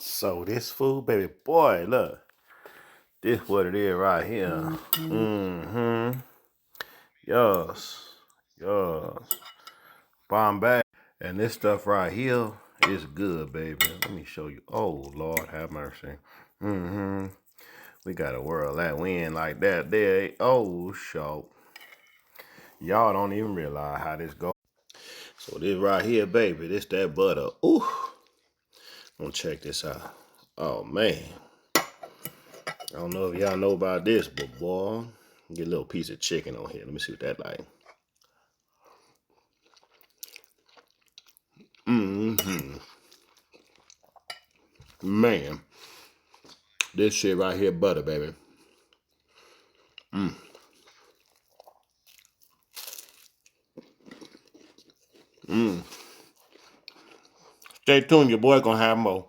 So this food, baby boy, look. This what it is right here. Yes. Yes. Bombay. And this stuff right here is good, baby. Let me show you. Oh, Lord, have mercy. We got a world that win like that there. Oh, show. Y'all don't even realize how this goes. So this right here, baby, this that butter. Ooh. I'm gonna check this out. Oh, man. I don't know if y'all know about this, but boy, get a little piece of chicken on here. Let me see what that like. Man, this shit right here, butter, baby. Stay tuned, your boy gonna have more.